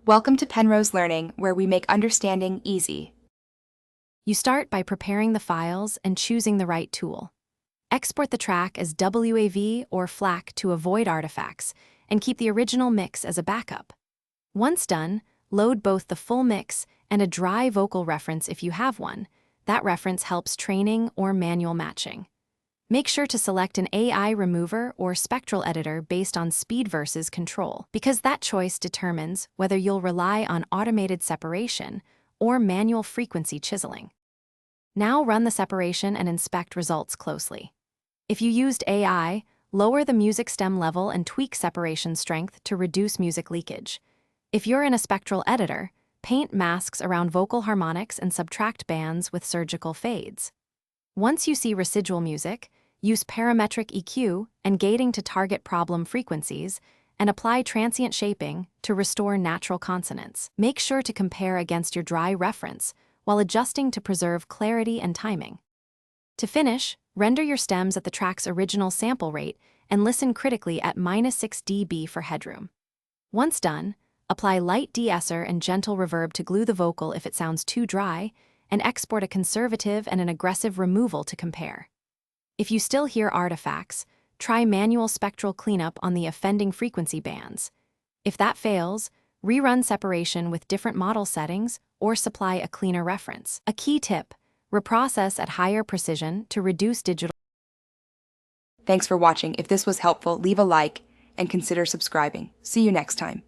Welcome to Penrose Learning, where we make understanding easy. You start by preparing the files and choosing the right tool. Export the track as WAV or FLAC to avoid artifacts, and keep the original mix as a backup. Once done, load both the full mix and a dry vocal reference if you have one. That reference helps training or manual matching. Make sure to select an AI remover or spectral editor based on speed versus control, because that choice determines whether you'll rely on automated separation or manual frequency chiseling. Now run the separation and inspect results closely. If you used AI, lower the music stem level and tweak separation strength to reduce music leakage. If you're in a spectral editor, paint masks around vocal harmonics and subtract bands with surgical fades. Once you see residual music, use parametric EQ and gating to target problem frequencies, and apply transient shaping to restore natural consonants. Make sure to compare against your dry reference while adjusting to preserve clarity and timing. To finish, render your stems at the track's original sample rate and listen critically at -6 dB for headroom. Once done, apply light de-esser and gentle reverb to glue the vocal if it sounds too dry, and export a conservative and an aggressive removal to compare. If you still hear artifacts, try manual spectral cleanup on the offending frequency bands. If that fails, rerun separation with different model settings or supply a cleaner reference. A key tip: reprocess at higher precision to reduce digital. Thanks for watching. If this was helpful, leave a like and consider subscribing. See you next time.